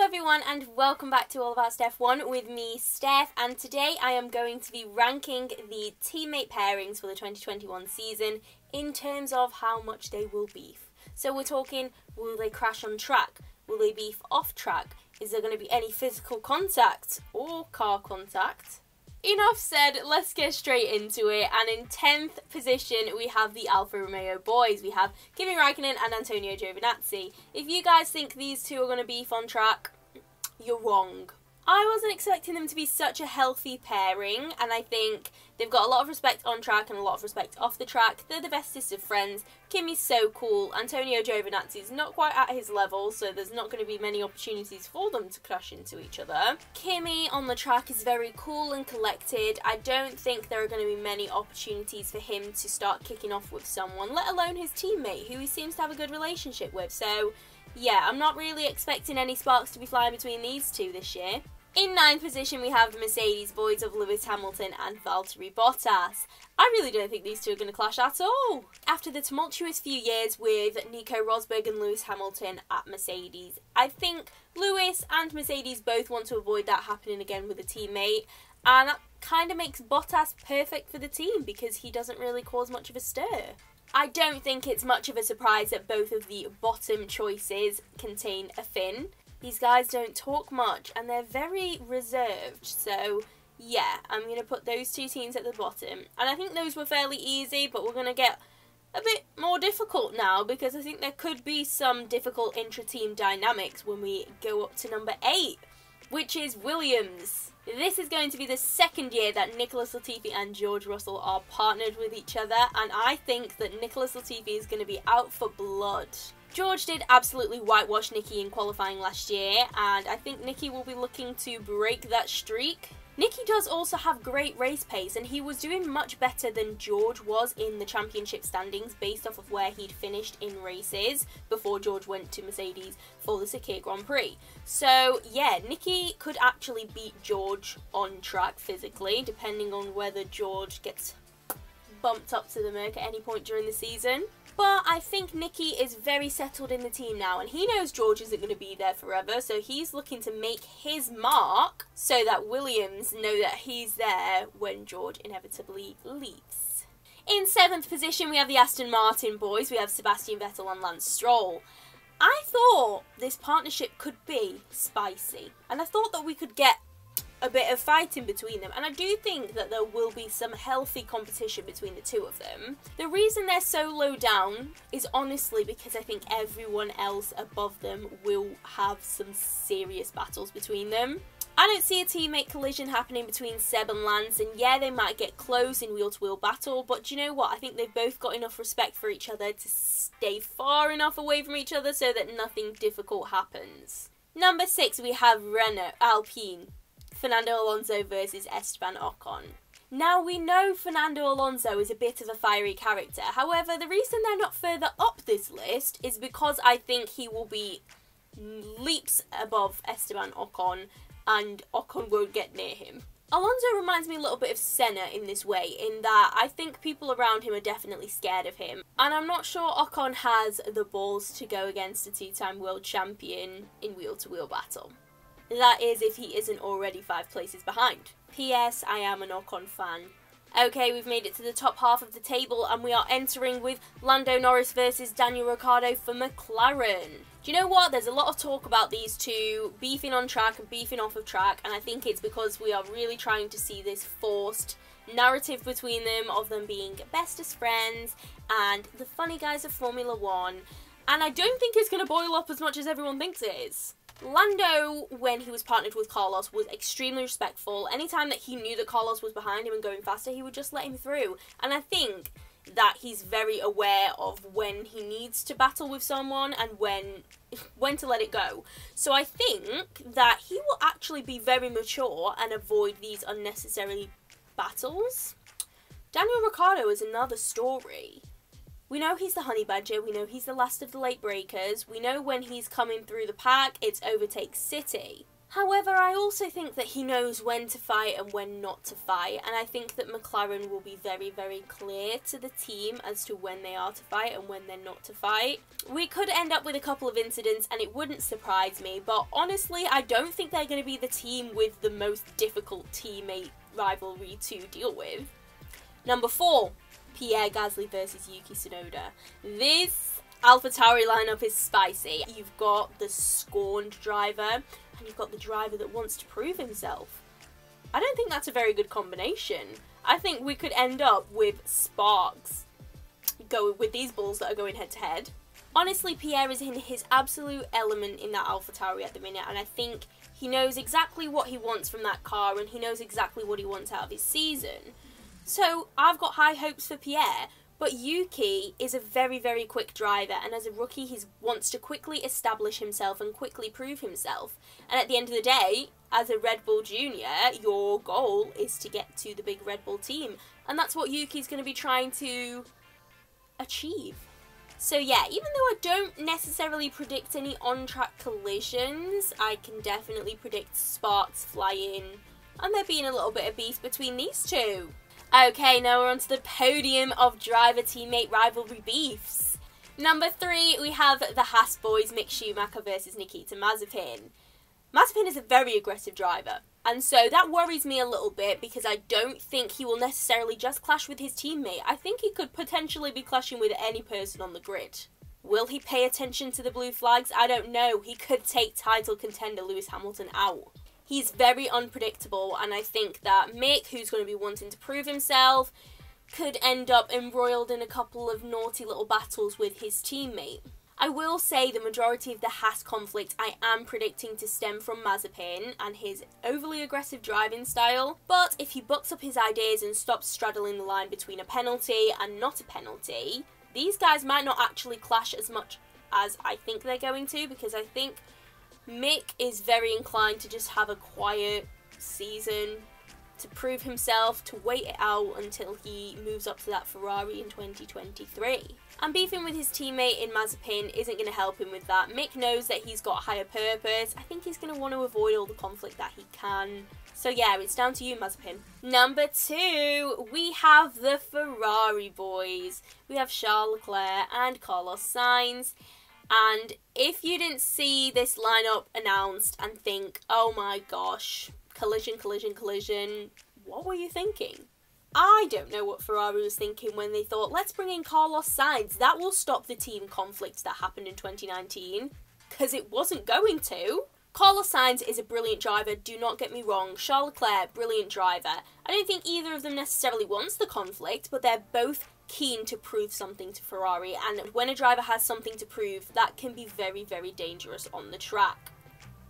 Hello everyone and welcome back to All About Steph 1 with me, Steph, and today I am going to be ranking the teammate pairings for the 2021 season in terms of how much they will beef. So we're talking, will they crash on track? Will they beef off track? Is there going to be any physical contact or car contact? Enough said, let's get straight into it. And in 10th position, we have the Alfa Romeo boys. We have Kimi Raikkonen and Antonio Giovinazzi. If you guys think these two are going to beef on track, you're wrong. I wasn't expecting them to be such a healthy pairing, and I think they've got a lot of respect on track and a lot of respect off the track. They're the bestest of friends. Kimi's so cool. Antonio Giovinazzi's not quite at his level, so there's not going to be many opportunities for them to crash into each other. Kimi on the track is very cool and collected. I don't think there are going to be many opportunities for him to start kicking off with someone, let alone his teammate, who he seems to have a good relationship with. So yeah, I'm not really expecting any sparks to be flying between these two this year. In 9th position, we have the Mercedes boys of Lewis Hamilton and Valtteri Bottas. I really don't think these two are going to clash at all. After the tumultuous few years with Nico Rosberg and Lewis Hamilton at Mercedes, I think Lewis and Mercedes both want to avoid that happening again with a teammate, and that kind of makes Bottas perfect for the team because he doesn't really cause much of a stir. I don't think it's much of a surprise that both of the bottom choices contain a Finn. These guys don't talk much and they're very reserved, so yeah, I'm going to put those two teams at the bottom. And I think those were fairly easy, but we're going to get a bit more difficult now because I think there could be some difficult intra-team dynamics when we go up to number 8, which is Williams. This is going to be the second year that Nicholas Latifi and George Russell are partnered with each other, and I think that Nicholas Latifi is going to be out for blood. George did absolutely whitewash Nicky in qualifying last year, and I think Nicky will be looking to break that streak. Nicky does also have great race pace, and he was doing much better than George was in the championship standings based off of where he'd finished in races before George went to Mercedes for the Sakir Grand Prix. So yeah, Nicky could actually beat George on track physically, depending on whether George gets bumped up to the Merc at any point during the season. But I think Nicky is very settled in the team now, and he knows George isn't going to be there forever, so he's looking to make his mark so that Williams know that he's there when George inevitably leaves. In 7th position, we have the Aston Martin boys. We have Sebastian Vettel and Lance Stroll. I thought this partnership could be spicy, and I thought that we could get a bit of fighting between them, and I do think that there will be some healthy competition between the two of them. The reason they're so low down is honestly because I think everyone else above them will have some serious battles between them. I don't see a teammate collision happening between Seb and Lance, and yeah, they might get close in wheel-to-wheel battle, but do you know what? I think they've both got enough respect for each other to stay far enough away from each other so that nothing difficult happens. Number 6, we have Renault, Alpine. Fernando Alonso versus Esteban Ocon. Now, we know Fernando Alonso is a bit of a fiery character. However, the reason they're not further up this list is because I think he will be leaps above Esteban Ocon, and Ocon won't get near him. Alonso reminds me a little bit of Senna in this way, in that I think people around him are definitely scared of him. And I'm not sure Ocon has the balls to go against a two-time world champion in wheel-to-wheel battle. That is, if he isn't already 5 places behind. P.S. I am an Ocon fan. Okay, we've made it to the top half of the table, and we are entering with Lando Norris versus Daniel Ricciardo for McLaren. Do you know what? There's a lot of talk about these two beefing on track and beefing off of track, and I think it's because we are really trying to see this forced narrative between them of them being bestest friends and the funny guys of Formula 1, and I don't think it's going to boil up as much as everyone thinks it is. Lando, when he was partnered with Carlos, was extremely respectful. Anytime that he knew that Carlos was behind him and going faster, he would just let him through. And I think that he's very aware of when he needs to battle with someone and when to let it go. So I think that he will actually be very mature and avoid these unnecessary battles. Daniel Ricciardo is another story. We know he's the honey badger, we know he's the last of the late breakers, we know when he's coming through the pack, it's overtake city. However, I also think that he knows when to fight and when not to fight, and I think that McLaren will be very, very clear to the team as to when they are to fight and when they're not to fight. We could end up with a couple of incidents and it wouldn't surprise me, but honestly, I don't think they're going to be the team with the most difficult teammate rivalry to deal with. Number 4, Pierre Gasly versus Yuki Sonoda. This AlphaTauri lineup is spicy. You've got the scorned driver, and you've got the driver that wants to prove himself. I don't think that's a very good combination. I think we could end up with sparks with these bulls that are going head to head. Honestly, Pierre is in his absolute element in that AlphaTauri at the minute, and I think he knows exactly what he wants from that car, and he knows exactly what he wants out of his season. So I've got high hopes for Pierre. But Yuki is a very, very quick driver, and as a rookie he wants to quickly establish himself and quickly prove himself. And at the end of the day, as a Red Bull Junior, your goal is to get to the big Red Bull team. And that's what Yuki's going to be trying to achieve. So yeah, even though I don't necessarily predict any on-track collisions, I can definitely predict sparks flying and there being a little bit of beef between these two. Okay, now we're on to the podium of driver-teammate rivalry beefs. Number 3, we have the Haas boys, Mick Schumacher versus Nikita Mazzapin. Mazzapin is a very aggressive driver, and so that worries me a little bit because I don't think he will necessarily just clash with his teammate. I think he could potentially be clashing with any person on the grid. Will he pay attention to the blue flags? I don't know. He could take title contender Lewis Hamilton out. He's very unpredictable, and I think that Mick, who's going to be wanting to prove himself, could end up embroiled in a couple of naughty little battles with his teammate. I will say the majority of the Haas conflict I am predicting to stem from Mazzapin and his overly aggressive driving style, but if he bucks up his ideas and stops straddling the line between a penalty and not a penalty, these guys might not actually clash as much as I think they're going to, because I think Mick is very inclined to just have a quiet season, to prove himself, to wait it out until he moves up to that Ferrari in 2023. And beefing with his teammate in Mazzapin isn't going to help him with that. Mick knows that he's got higher purpose. I think he's going to want to avoid all the conflict that he can. So yeah, it's down to you, Mazzapin. Number 2, we have the Ferrari boys. We have Charles Leclerc and Carlos Sainz. And if you didn't see this lineup announced and think, oh my gosh, collision, collision, collision, what were you thinking? I don't know what Ferrari was thinking when they thought, let's bring in Carlos Sainz. That will stop the team conflict that happened in 2019. Because it wasn't going to. Carlos Sainz is a brilliant driver, do not get me wrong. Charles Leclerc, brilliant driver. I don't think either of them necessarily wants the conflict, but they're both keen to prove something to Ferrari, and when a driver has something to prove, that can be very, very dangerous on the track.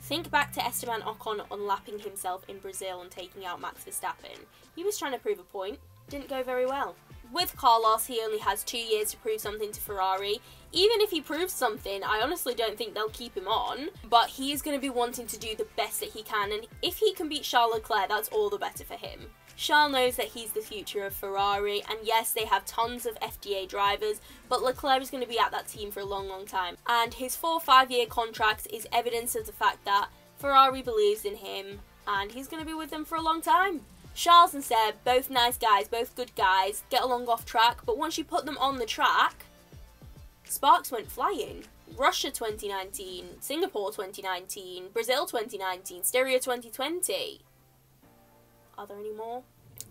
Think back to Esteban Ocon unlapping himself in Brazil and taking out Max Verstappen. He was trying to prove a point, didn't go very well. With Carlos, he only has 2 years to prove something to Ferrari. Even if he proves something, I honestly don't think they'll keep him on, but he is going to be wanting to do the best that he can, and if he can beat Charles Leclerc, that's all the better for him. Charles knows that he's the future of Ferrari, and yes, they have tons of FDA drivers, but Leclerc is going to be at that team for a long, long time. And his 4-5-year contract is evidence of the fact that Ferrari believes in him, and he's going to be with them for a long time. Charles and Seb, both nice guys, both good guys, get along off track, but once you put them on the track, sparks went flying. Russia 2019, Singapore 2019, Brazil 2019, Styria 2020. Are there any more?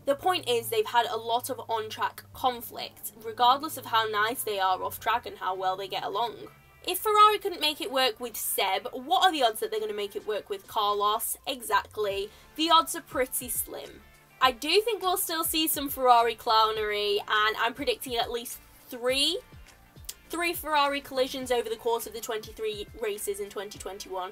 The point is, they've had a lot of on-track conflict, regardless of how nice they are off-track and how well they get along. If Ferrari couldn't make it work with Seb, what are the odds that they're going to make it work with Carlos? Exactly. The odds are pretty slim. I do think we'll still see some Ferrari clownery, and I'm predicting at least three Ferrari collisions over the course of the 23 races in 2021.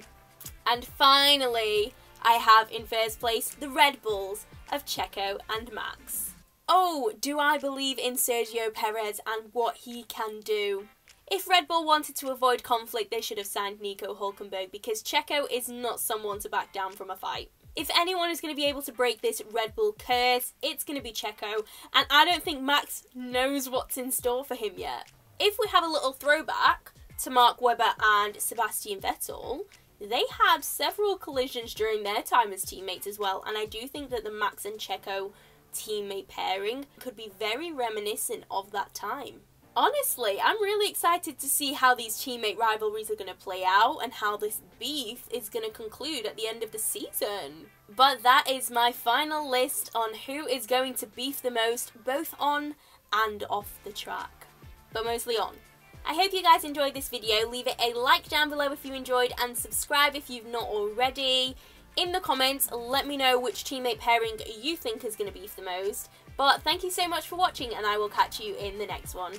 And finally, I have in first place the Red Bulls of Checo and Max. Oh, do I believe in Sergio Perez and what he can do? If Red Bull wanted to avoid conflict, they should have signed Nico Hülkenberg, because Checo is not someone to back down from a fight. If anyone is going to be able to break this Red Bull curse, it's going to be Checo, and I don't think Max knows what's in store for him yet. If we have a little throwback to Mark Webber and Sebastian Vettel, they had several collisions during their time as teammates as well, and I do think that the Max and Checo teammate pairing could be very reminiscent of that time. Honestly, I'm really excited to see how these teammate rivalries are going to play out and how this beef is going to conclude at the end of the season. But that is my final list on who is going to beef the most, both on and off the track, but mostly on. I hope you guys enjoyed this video. Leave it a like down below if you enjoyed, and subscribe if you've not already. In the comments, let me know which teammate pairing you think is going to beef the most. But thank you so much for watching, and I will catch you in the next one.